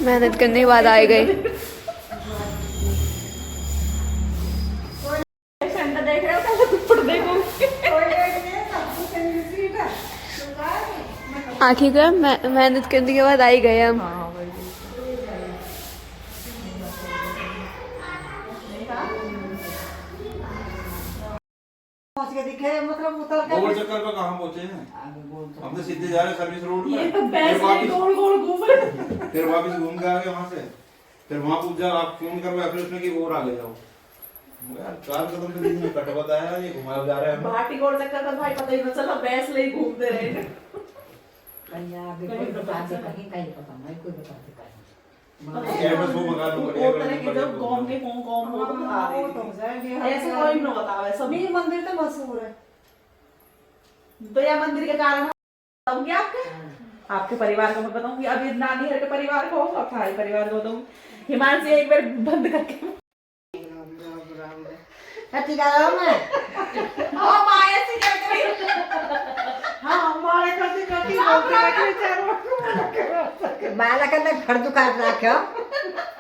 मेहनत करने के बाद आए गए। आखिरकार मेहनत करने के बाद आई गए हम। मतलब उतर के गोल चक्कर पे कहाँ पहुंचे हैं? हम तो सीधे जा रहे सर्विस रोड पे। ये तो वैसे गोल गोल घूम रहे। फिर वापस घूम के आ गए वहाँ से। फिर वहाँ पूछ जा आप फोन कर रहे फिर उसने की और आगे जाओ। यार 4 कदम पे दिन में कट बताया ये घुमा जा रहे हैं। भाटी गोल चक्कर का भाई पता ही न चला बैस ले ही घूमते रहे। कहीं आगे कोई बता दे कहीं पता नहीं कोई बता दे कहीं। एड्रेस वो मंगा लो। वो तरह के जब गांव के कौन वो बता रहे हैं। ऐसे कोई न बतावे सभी मंदिर तो मशहूर है। तो या मंदिर के कारण बताऊंगी आपके परिवार को मैं बताऊंगी। अभी नानी हर के परिवार को और भाई परिवार को बताऊंगी। हिमांशी एक बार बंद करके कटी गाँव में हाँ माया सी करते रही। हाँ मारे करती करती बाला का घर दुकान रखो।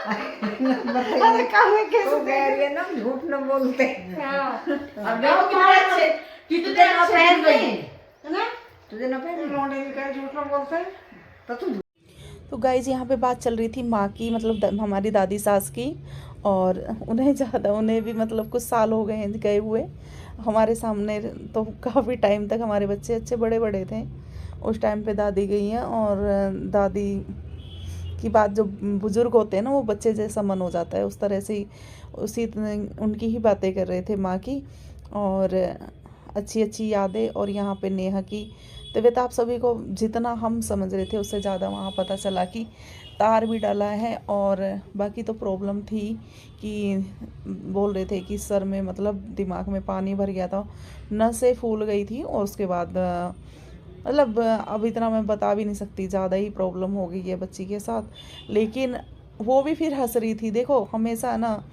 अरे कहाँ कैसे कह रही है ना झूठ न बोलते। अब देखो कितने अच्छे कितने पहन गई है ना। तुझे न पहन रोने का झूठ न बोलते तो तू। तो गाइज यहाँ पे बात चल रही थी माँ की, मतलब हमारी दादी सास की। और उन्हें भी मतलब कुछ साल हो गए हैं गए हुए हमारे सामने। तो काफ़ी टाइम तक हमारे बच्चे अच्छे बड़े बड़े थे उस टाइम पे दादी गई हैं। और दादी की बात जो बुज़ुर्ग होते हैं ना वो बच्चे जैसा मन हो जाता है, उस तरह से उसी उनकी ही बातें कर रहे थे माँ की। और अच्छी अच्छी यादें। और यहाँ पे नेहा की तबीयत आप सभी को जितना हम समझ रहे थे उससे ज़्यादा वहाँ पता चला कि तार भी डाला है। और बाकी तो प्रॉब्लम थी कि बोल रहे थे कि सर में मतलब दिमाग में पानी भर गया था, नसें फूल गई थी। और उसके बाद मतलब अब इतना मैं बता भी नहीं सकती, ज़्यादा ही प्रॉब्लम हो गई है बच्ची के साथ। लेकिन वो भी फिर हंस रही थी। देखो हमेशा ना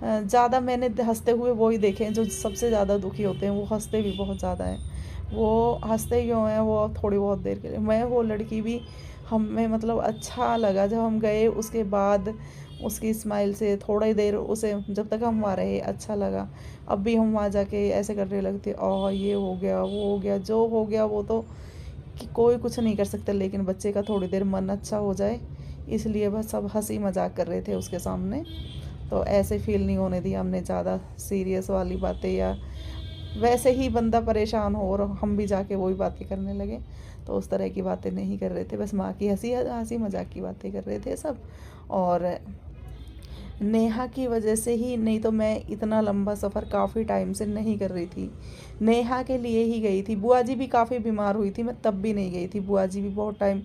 ज़्यादा मैंने हंसते हुए वो ही देखे हैं जो सबसे ज़्यादा दुखी होते हैं, वो हंसते भी बहुत ज़्यादा हैं। वो हंसते क्यों हैं वो थोड़ी बहुत देर के लिए। मैं वो लड़की भी हमें मतलब अच्छा लगा जब हम गए, उसके बाद उसकी स्माइल से थोड़ी देर उसे जब तक हम वहाँ रहे अच्छा लगा। अब भी हम वहाँ जाके ऐसे करने लगते ये हो गया वो हो गया जो हो गया वो तो कि कोई कुछ नहीं कर सकता। लेकिन बच्चे का थोड़ी देर मन अच्छा हो जाए इसलिए बस सब हंसी मजाक कर रहे थे उसके सामने। तो ऐसे फील नहीं होने दिया हमने ज़्यादा सीरियस वाली बातें, या वैसे ही बंदा परेशान हो और हम भी जाके वही बातें करने लगे। तो उस तरह की बातें नहीं कर रहे थे, बस माँ की हंसी मजाक की बातें कर रहे थे सब। और नेहा की वजह से ही, नहीं तो मैं इतना लंबा सफ़र काफ़ी टाइम से नहीं कर रही थी। नेहा के लिए ही गई थी। बुआ जी भी काफ़ी बीमार हुई थी, मैं तब भी नहीं गई थी। बुआ जी भी बहुत टाइम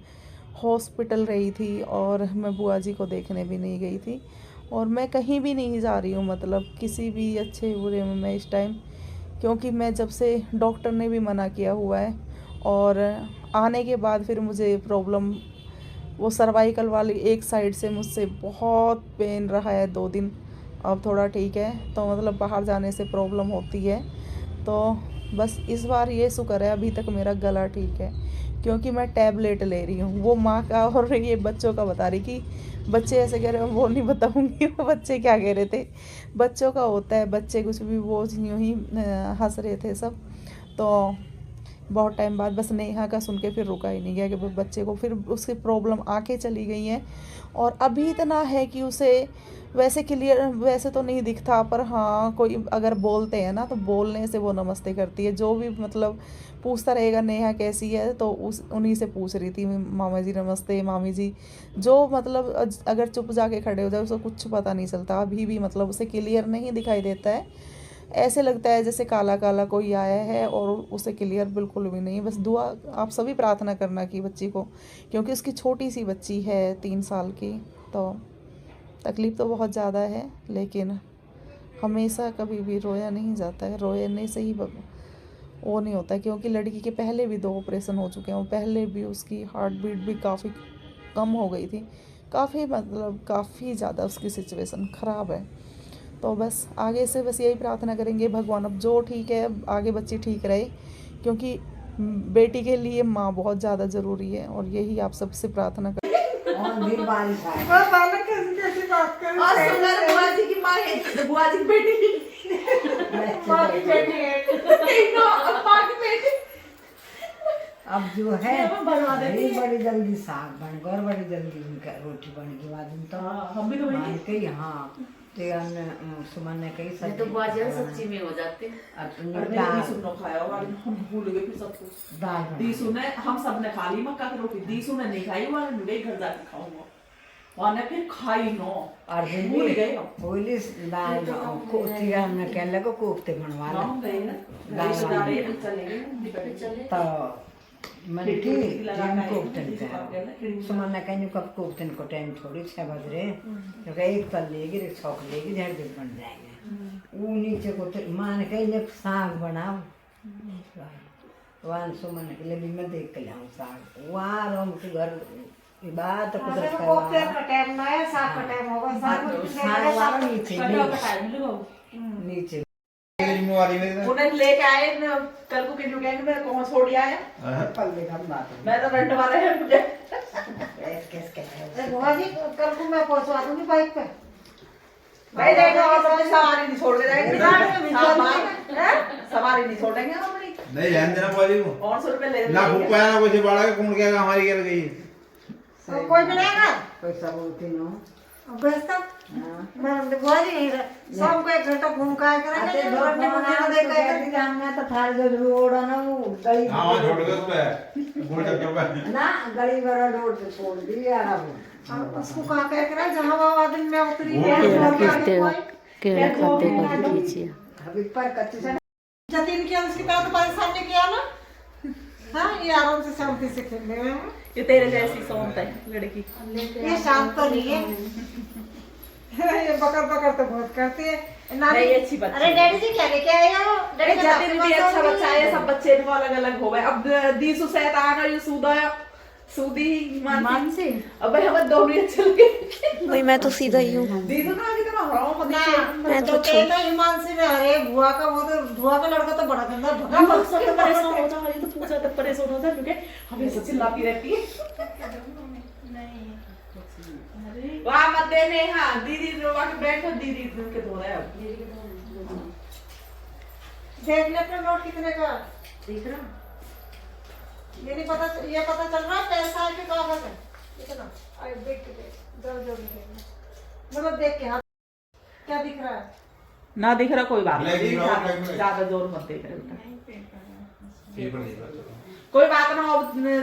हॉस्पिटल रही थी और मैं बुआ जी को देखने भी नहीं गई थी। और मैं कहीं भी नहीं जा रही हूँ, मतलब किसी भी अच्छे बुरे में मैं इस टाइम, क्योंकि मैं जब से डॉक्टर ने भी मना किया हुआ है। और आने के बाद फिर मुझे प्रॉब्लम वो सर्वाइकल वाली एक साइड से मुझसे बहुत पेन रहा है 2 दिन। अब थोड़ा ठीक है, तो मतलब बाहर जाने से प्रॉब्लम होती है। तो बस इस बार ये शुक्र है अभी तक मेरा गला ठीक है, क्योंकि मैं टैबलेट ले रही हूँ। वो माँ का और ये बच्चों का बता रही कि बच्चे ऐसे कह रहे हैं, वो नहीं बताऊँगी वो बच्चे क्या कह रहे थे। बच्चों का होता है, बच्चे कुछ भी वो यूँ ही हंस रहे थे सब। तो बहुत टाइम बाद बस नेहा का सुन के फिर रुका ही नहीं गया कि बच्चे को फिर उसकी प्रॉब्लम आके चली गई है। और अभी इतना है कि उसे वैसे क्लियर वैसे तो नहीं दिखता, पर हाँ कोई अगर बोलते हैं ना तो बोलने से वो नमस्ते करती है। जो भी मतलब पूछता रहेगा नेहा कैसी है तो उन्हीं से पूछ रही थी, मामा जी नमस्ते, मामी जी। जो मतलब अगर चुप जाके खड़े हो जाए उसको कुछ पता नहीं चलता। अभी भी मतलब उसे क्लियर नहीं दिखाई देता है, ऐसे लगता है जैसे काला काला कोई आया है। और उसे क्लियर बिल्कुल भी नहीं। बस दुआ आप सभी प्रार्थना करना कि बच्ची को, क्योंकि उसकी छोटी सी बच्ची है 3 साल की, तो तकलीफ़ तो बहुत ज़्यादा है। लेकिन हमेशा कभी भी रोया नहीं जाता है, रोने से ही वो नहीं होता, क्योंकि लड़की के पहले भी 2 ऑपरेशन हो चुके हैं। पहले भी उसकी हार्ट बीट भी काफ़ी कम हो गई थी, काफ़ी मतलब काफ़ी ज़्यादा उसकी सिचुएशन ख़राब है। तो बस आगे से बस यही प्रार्थना करेंगे, भगवान अब जो ठीक है अब आगे बच्ची ठीक रहे, क्योंकि बेटी के लिए माँ बहुत ज़्यादा ज़रूरी है, और यही आप सबसे प्रार्थना करें। और फिर बारिश आए। बालक कैसी बात कर और सुंदर बुआ जी की माँ है, बुआ जी की बेटी माँ की बेटी है माँ की बेटी। अब जो है बनवा देती है। बड़ी जल्दी साग बन गया और बड़ी जल्दी उनका रोटी बन गई बाद में तो हम भी तो मान के हाँ तो सुमन ने कही मैं तो बाजार सब्जी में हो जाते। दाल सुनो खाया और हम भूल गए फिर सब कुछ। दाल दीसू ने हम सब ने खा ली मक्का की रोटी, दीसू ने नहीं खाई, वाले नुडे घर जाके खाऊंगा, वहाँ ने फिर खाई नो और भूल गए हम। होली दाल कोती हमने कह लगा कोफ्ते बनवा ना हम गए ना रिश्तेदारी चले तो मन की जिन कोफ्तन सुमन ने कहीं कब कोफ्तन को टाइम थोड़ी 6 बज रहे तो कहीं एक तल लेगी एक छौक लेगी झड़ झड़ बन जाएंगे वो नीचे को माँ ने कहीं ने साग बनाओ वहाँ सुमन के लिए भी मैं देख के लाऊं साग वहाँ हम के घर बात कुछ कोफ्ते का टाइम ना है साग का टाइम होगा साग वाला नीचे जिम्मेवारी में उन्हें लेके आए न कल को किन्नू गैंग में कौन छोड़ आया पल्ले का बात मैं तो रंट मारा है मुझे बुआ जी कल को मैं पहुंचवा दूंगी बाइक पे भाई देखो और सब सवारी नहीं छोड़ के जाएंगे सवारी नहीं छोड़ेंगे हम अपनी नहीं रहने देना बाजी को और 100 रुपए ले ना भूख पाया ना कुछ बाड़ा के कौन क्या हमारी कर गई कोई बनाएगा पैसा बोलती नो बस तक मैं बुआ जी शाम को 1 घंटा घूम के आए करेंगे हमने तो थार जो रोड है ना वो गली हां छोड़ दो उस पे गोल चक्कर पे ना गली वाला रोड पे छोड़ दी यार अब उसको कहा कह कर जहां वो आदमी में उतरी केला खाते खाते कीजिए। अभी पर कच्चे से जतिन की उसकी तरह तो परेशान नहीं किया ना। हाँ ये आराम से शांति से खेलने में है। ये तेरे जैसी सोनता है लड़की। ये शांत तो नहीं है। ये बकर बकर तो बहुत करती है। नहीं अच्छी बच्ची। अरे डैडी जी क्या लेके आए हो? अरे जतिन भी अच्छा बच्चा है, सब बच्चे अलग अलग हो गए। अब दीसू शैतान और ये सूदा सूदी मानसी अब भाई हमें दोनों ही अच्छे लगे। भाई मैं तो सीधा ही हूँ। दीदू ना कितना हराम ना मैं तो कहता हिमांशी में अरे बुआ का लड़का तो बड़ा गंदा हम लोग सब तो परेशान हो जाते हैं, तो पूजा तक परेशान हो जाते हैं क्योंकि हमेशा चिल्लाती रहती है। वाह मत देने हाँ दीदी रोवा के बैठो दीदी के धो रहे अब देख ले अपना नोट कितने का देख रहा ये नहीं पता, ये पता चल रहा है पैसा है कि कागज है कितना। अरे देख के देख जोर जोर मतलब देख के हाथ क्या दिख रहा है ना दिख रहा कोई बात नहीं दिख रहा, नहीं, ज्यादा जोर मत देख रहे पेपर नहीं रहा कोई बात ना हो,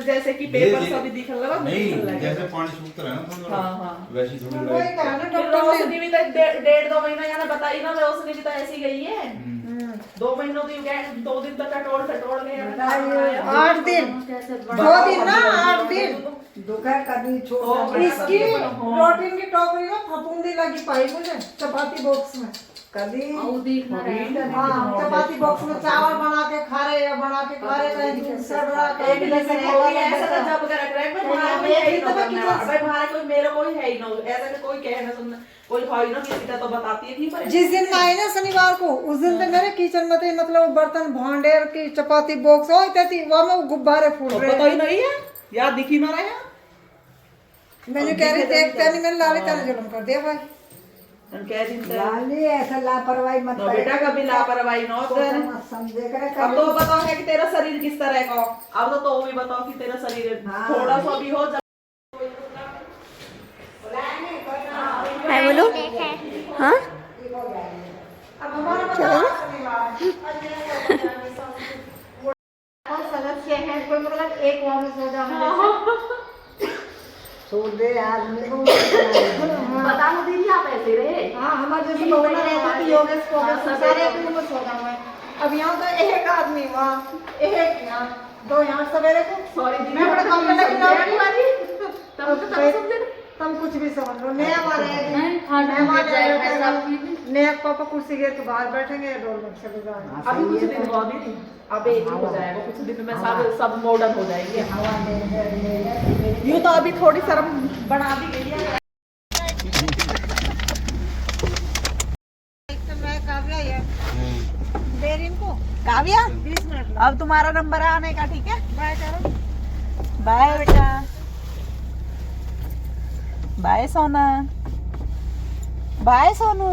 जैसे कि पेपर सभी दिख रहा नहीं जैसे पानी सूखता रहा ना थोड़ा हाँ वैसी थोड़ी वही कहा ना फिर डॉक्टर रोशनी भी तो 1.5-2 महीना यानी बताई ना, रोशनी भी तो ऐसी गई है 2 महीनों तो 2 दिन तक टटोल गए 8 दिन 2 दिन ना 8 दिन दोपहर कभी छोड़ इसकी प्रोटीन की टोकरी में फफूंदी लगी पाई मुझे चपाती बॉक्स में कभी हाँ चपाती बॉक्स में चावल बना के खा रहे या बना के खा रहे कहीं दूध सड़ रहा एक जैसे हो गया ऐसा तो जब कर रख रहे हैं भाई कोई है ही ना भाई भाई कोई मेरा कोई है ही ना ऐसा कि कोई कहे ना सुनना कोई है ही ना किसी का तो बताती है कि जिस दिन मैं आई ना शनिवार को उस दिन तो मेरे किचन में तो मतलब बर्तन भांडे की चपाती बॉक्स हो इतनी वहाँ में गुब्बारे फूट रहे पता ही नहीं है यार दिख ही ना रहा है। मैंने कह रही देखते नहीं मैंने लाली तने जुलम कर दिया भाई कह दिन लाली ऐसा लापरवाही मत नो बेटा कभी लापरवाही ना कर समझे करे अब तो बताओ है कि तेरा शरीर किस तरह का अब तो भी बताओ कि तेरा शरीर थोड़ा सा भी हो मैं बोलो हाँ अब हमारा सदस्य है कोई मतलब एक वहाँ में सो जाओ छोड़ दे आदमी को बता दो दीदी आप ऐसे रहे। हाँ हमारे जैसे लोग रहते थे योगेश सारे अपने में सो जाओ है। अब यहाँ तो एक आदमी वहाँ एक यहाँ 2 यहाँ सवेरे को सॉरी मैं बड़ा कम में लेकिन तब तुम कुछ भी समझ लो नया हमारे नया पापा कुर्सी गिर के बाहर बैठेंगे डोल में चले जाएंगे। अभी कुछ दिन बाद ही अब एक हो जाएगा कुछ दिन में सब मॉडर्न हो जाएंगे। यूँ तो अभी थोड़ी शर्म बढ़ा दी गई है। काव्या 20 मिनट अब तुम्हारा नंबर है आने का, ठीक है? बाय करो। बाय बेटा, बाय सोना, बाय सोनू।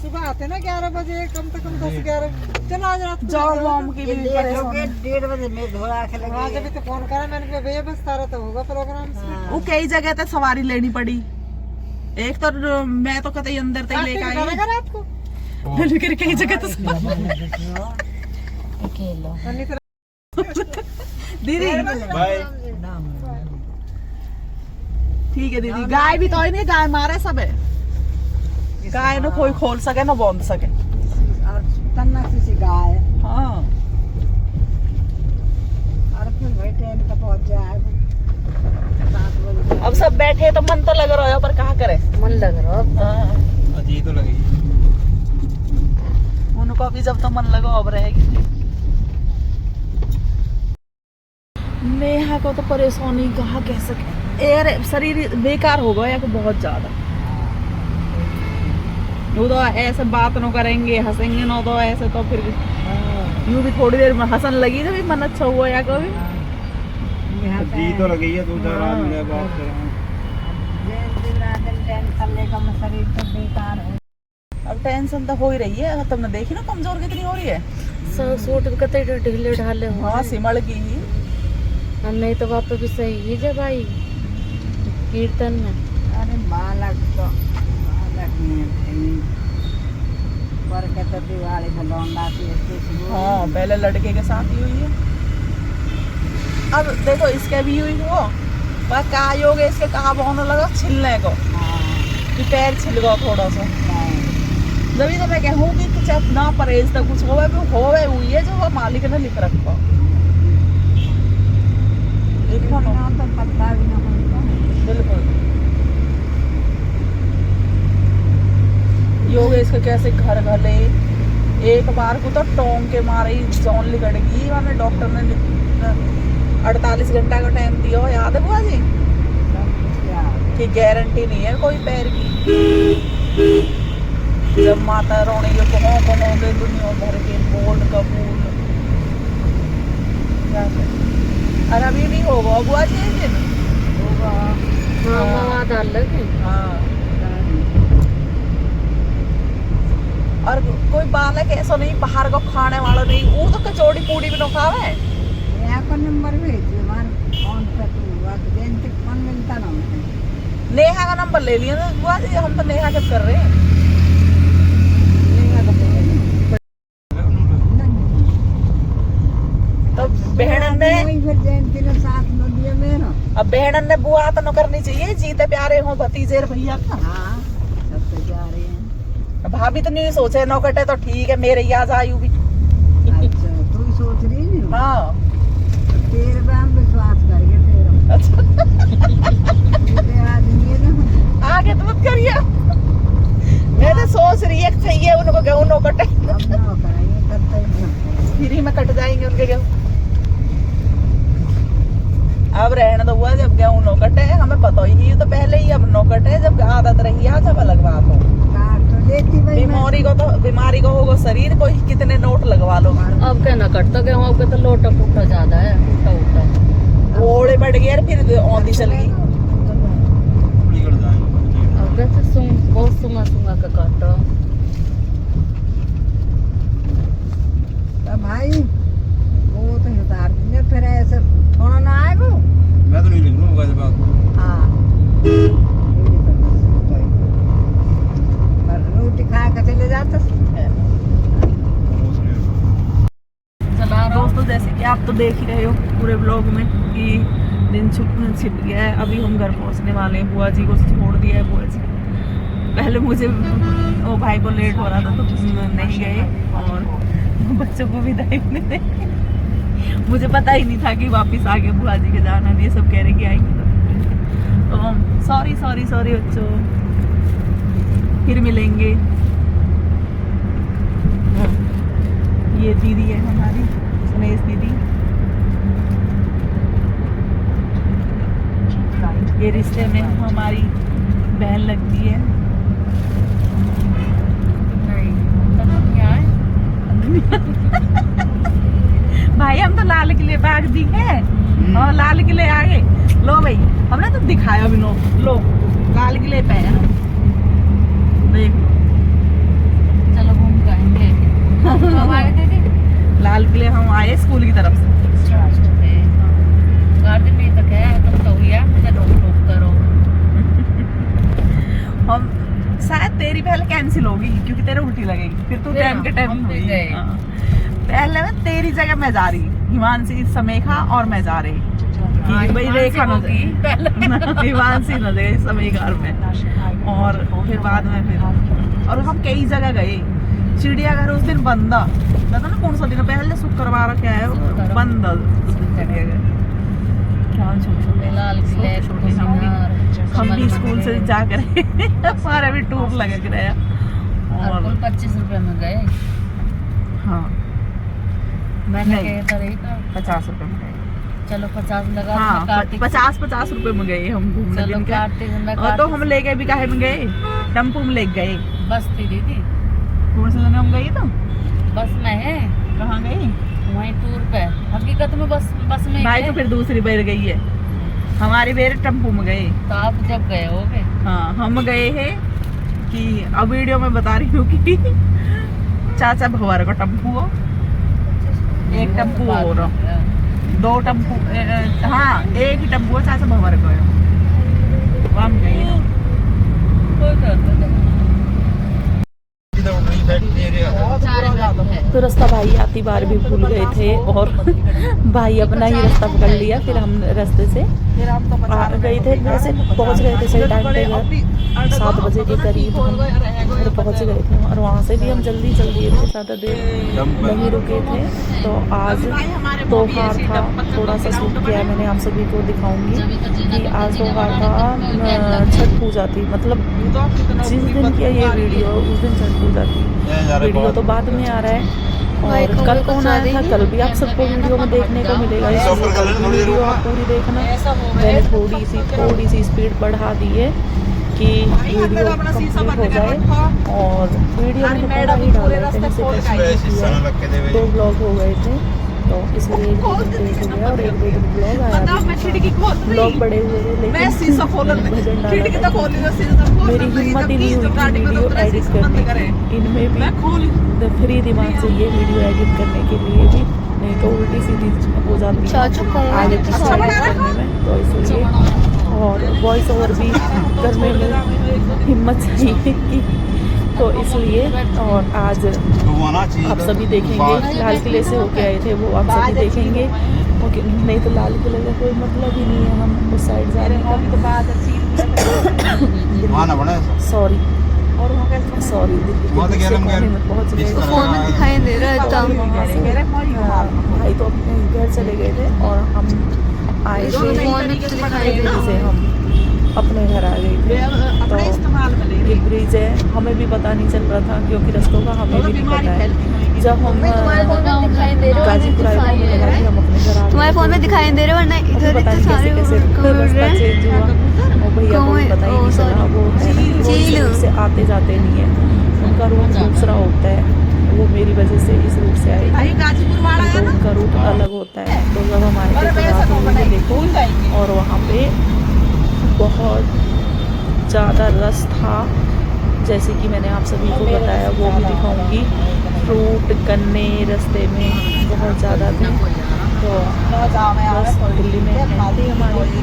सुबह आते ना 11 बजे, कम से कम 10-11। चलो आज रात को जॉब वॉम की भी लोग 1:30 बजे में घोड़ा के लगे। आज अभी तो फोन करा मैंने, भैया बस तारा तो होगा प्रोग्राम से। वो कई जगह तक सवारी लेनी पड़ी। एक तो मैं तो कतई अंदर तक लेके आई करेगा रात को लेकर कई जगह तो अन्य तरह। दीदी बाय। ठीक है दीदी। गाय भी तो नहीं, गाय मारे सब है। गाय न कोई खोल सके न बांध सके। और तन्ना सी गाय। हाँ और फिर भाई ट्रेन का पहुंच जाए 7 बजे। अब सब बैठे तो मन तो लग रहा है, पर कहाँ करे, मन लग रहा है। हाँ। अजी तो लगेगी। उनको भी जब तो मन लगा अब रहेगी। नेहा को तो परेशानी कहाँ कह सके, यार शरीर बेकार हो गया बहुत ज्यादा। वो तो ऐसे बात न करेंगे, हंसेंगे न, तो ऐसे तो फिर यूं भी थोड़ी देर में हंसन लगी जब भी मन अच्छा हुआ या कभी। अजी तो लगेगी है, 2-4 आदमी बात कर रहे हैं। टेंशन लेकर शरीर तो बेकार हो। अब टेंशन तो हो ही रही है। तुमने देखी ना कमजोर कितनी हो रही है। सूट भी कतई ढीले ढाले हो। हाँ सिमड़ की ही। और नहीं तो वापस भी सही ही जब आई कीर्तन में। अरे बालक तो बालक नहीं पर के तो दिवाली में लौंडा थी। हाँ पहले लड़के के साथ ही हुई है, अब देखो इसके भी हुई हो। वह कहा योगे इसके कहा होने लगा छिलने को, कि पैर छिल गया थोड़ा सा। जब तो मैं कहूँ कि कुछ अपना परहेज तक कुछ होवे हुई है जो वो मालिक ने लिख रखा। देखो ना तो पता भी ना होता। बिल्कुल। योगेश के कैसे घर घले, एक बार को तो टोंग के मारे ही जौन लिगड़ गई। मैंने डॉक्टर ने 48 घंटा का टाइम दिया हो, याद है बुआ जी? कि गारंटी नहीं है कोई पैर की। जब माता रोने के कहोगे दुनिया भर के बोल कबूल। और अभी भी होगा बुआ जी एक दिन होगा। हाँ मामा डाल लगे। हाँ। और कोई बालक ऐसा नहीं बाहर को खाने वाला नहीं, वो तो कचौड़ी पूड़ी भी न खावे। यहाँ का नंबर भेजिए हमारे फोन पे तो हुआ तो जैन तक फोन मिलता ना हमको। नेहा का नंबर ले लिया ना बुआ जी, हम तो नेहा के कर रहे हैं। नेहा का बोल तो बहनन ने फिर जयंती ने साथ न दिया मेरा। अब बहनन ने बुआ तो न करनी चाहिए, जीते प्यारे हो भतीजे भैया का। हाँ सब तो जा रहे हैं। भाभी तो नहीं सोचे नौ कटे तो ठीक है, मेरे याद आयु भी। अच्छा तू ही सोच रही नहीं। हाँ तेरे पे हम विश्वास करिए तेरा। तेरे आदमी है ना। आगे तो मत करिए। मैं तो सोच रही है चाहिए उनको गेहूं नौ कटे, अब ना कराइए करते ही ना। फ्री में कट जाएंगे उनके गेहूं। अब रहने दो हुआ, जब गेहूं नौ कटे हमें पता ही तो पहले ही, अब नौ कटे जब आदत रही है जब अलग बात हो। काट तो लेती भाई मैं। बीमारी को होगा शरीर को, कितने नोट लगवा लो। अब क्या ना कटता गेहूँ, अब के तो लोटा फूटा ज्यादा है, फूटा उटा ओड़े बढ़ गए फिर औंधी चल गई। निकल जाएंगे। अब क्या तो बहुत सुंगा सुंगा का काटा। तो भाई वो तो उतार देंगे फिर ऐसे थोड़ा ना आए वो। मैं तो नहीं लिख लूँगा इस बात को। हाँ रोटी खा के चले जाते। चला दोस्तों, जैसे कि आप तो देख ही रहे हो पूरे ब्लॉग में कि दिन छिप गया है। अभी हम घर पहुंचने वाले हैं, बुआ जी को छोड़ दिया है। बुआ जी पहले मुझे वो भाई को लेट हो रहा था तो नहीं गए, और बच्चों को विदाई नहीं दे। मुझे पता ही नहीं था कि वापस आगे बुआ जी के जाना, ये सब कह रहे कि आएंगे। तो सॉरी सॉरी सॉरी बच्चों, फिर मिलेंगे। ये दीदी है हमारी सुनेश दीदी, ये रिश्ते में हमारी बहन लगती है। नहीं, तो हम यहाँ भाई हम तो लाल किले बाग दिखे और लाल किले आगे। लो भाई हमने तो दिखाया भी लो लाल किले पे है देख लो। चलो घूम के आएंगे। कब आए थे दीदी? लाल किले हम आए स्कूल की तरफ से। गाड़ी में तक है तुम तो हुआ मुझे रोक करो। हम शायद तेरी पहले कैंसिल होगी क्योंकि तेरे उल्टी लगेगी फिर तू टाइम के टाइम हम भी गए। पहले मैं तेरी जगह मैं जा रही हिमांशी समेखा और मैं जा रही कि भाई रेखा न जाए हिमांशी न जाए समेघार में। और फिर बाद में फिर और हम कई जगह गए। चिड़ियाघर उस दिन बंद था ना कौन सा दिन पहले शुक्रवार क्या है बंद चिड़ियाघर। लाल किले छोटे हम भी स्कूल से जाकर हमारा भी टूर लग गया और 25 रुपए में गए। हाँ मैंने नहीं। कहा था रही था 50 रुपए में गए। चलो 50 लगा। हाँ 50 रुपए में गए हम घूमने दिन का। और तो हम ले गए भी काहे में गए टेम्पो में ले गए। बस थी दीदी कौन से जगह हम गए तो बस में है। कहाँ गई वहीं टूर पे हकीकत में बस में भाई तो फिर दूसरी बार गई है हमारी बेर टेम्पो में गए। तो आप जब गए होगे। हाँ हम गए हैं कि अब वीडियो में बता रही हूँ कि चाचा भवर का टेम्पू हो एक टेम्पू और 2 टेम्पू हाँ एक ही टेम्पू है चाचा भवर का हम गए। तो रास्ता भाई आती बार भी भूल गए थे और भाई अपना ही रास्ता पकड़ लिया। फिर हम रास्ते से गए थे वैसे पहुंच गए थे सही टाइम पे 7 बजे के करीब हम पहुंच गए थे। और वहाँ से भी हम जल्दी ज़्यादा देर नहीं रुके थे। तो आज त्योहार था थोड़ा सा शूट किया मैंने आप सभी को दिखाऊंगी कि आज त्योहार था छठ पूजा थी मतलब जिस दिन किया ये वीडियो उस दिन छठ पूजा थी। वीडियो तो बाद में आ रहा है और कल कौन आया था कल भी आप सबको वीडियो में देखने को मिलेगा। इसलिए कल की वीडियो आप पूरी देखना। मैंने थोड़ी सी स्पीड बढ़ा दी है कि वीडियो कंप्लीट हो जाए। और वीडियो मैंने थोड़ा ही डाला है से 2 ब्लॉग हो गए थे तो इसलिए 1 दिन लेट हो गया और 1 दिन ब्लॉग आया। ब्लॉग बड़े हुए थे लेकिन मेरी हिम्मत ही नहीं हुई थी वीडियो एडिट करने की। इनमें भी फ्री दिमाग से ये वीडियो एडिट करने के लिए भी नहीं तो उल्टी सीधी हो जाती है आगे पीछे करने में। तो इसलिए और वॉइस ओवर भी करने में हिम्मत चाहिए कि तो इसलिए। और आज आप सभी देखेंगे लाल किले से होके आए थे वो आप सभी देखेंगे ओके। नहीं तो लाल किले का कोई मतलब ही नहीं है हम उस साइड जाने का। सॉरी पहुँच गए भाई तो अपने घर चले गए थे और हम आए थे से हम अपने घर आ गए थे। तो ये ब्रिज है हमें भी पता नहीं चल रहा था क्योंकि रास्तों का हमें भी नहीं पता है। जब हम गाजीपुर आए थे हमें लगा कि हम अपने घर आ गए। तुम्हारे फोन में दिखाई दे रहे वरना इधर पता नहीं सारे कैसे रास्ता चेंज हुआ और भैया को पता ही नहीं चला। वो है से आते जाते नहीं है उनका रूट दूसरा होता है वो मेरी वजह से इस रूट से आए तो उनका रूट अलग होता है। तो जब हम आए थे तो रात हो गई देखो और वहाँ पे बहुत ज़्यादा रस था जैसे कि मैंने आप सभी को बताया वो भी दिखाऊंगी। फ्रूट गन्ने रास्ते में बहुत ज़्यादा थे। तो बस दिल्ली में एंट्री हमारी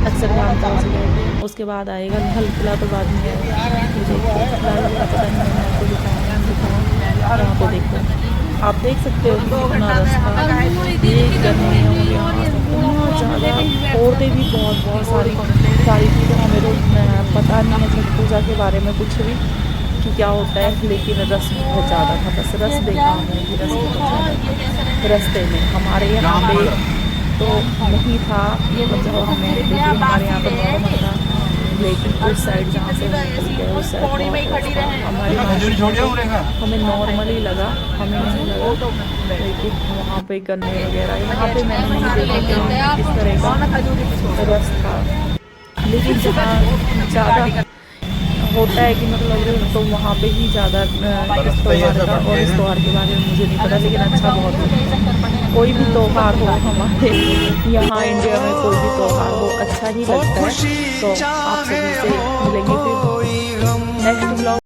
अक्सर गाँव पहुँच गए। उसके बाद आएगा लाल किला तो बाद में आएगा। मुझे लाल किला पता नहीं मैंने आपको दिखाया यहाँ पे देखो आप देख सकते हो कितना रास्ता ये गन्ने और यहाँ बहुत ज़्यादा औरतें भी बहुत सारी थी। तो हमें तो पता नहीं है छठ पूजा के बारे में कुछ भी कि क्या होता है लेकिन रस बहुत ज़्यादा था। बस रस देखा हमने कि रस बहुत ज़्यादा रास्ते में हमारे यहाँ पे तो नहीं था जब हमें देखिए हमारे यहाँ पर नॉर्मल था लेकिन उस साइड जहाँ से उस साइड हमें नॉर्मल ही लगा हमें नहीं लगा। लेकिन वहाँ पे गन्ने वगैरह यहाँ पे मैंने नहीं देखा इस तरह का रस था। लेकिन जहाँ ज़्यादा होता है कि मतलब तो वहाँ पे ही ज़्यादा इस त्यौहार का, और इस त्यौहार के बारे में मुझे नहीं पता, लेकिन अच्छा बहुत है। कोई भी त्यौहार हो हमारे यहाँ इंडिया में, कोई भी त्यौहार हो अच्छा ही लगता है। तो आप सभी से मिलेंगे फिर नेक्स्ट ब्लॉग।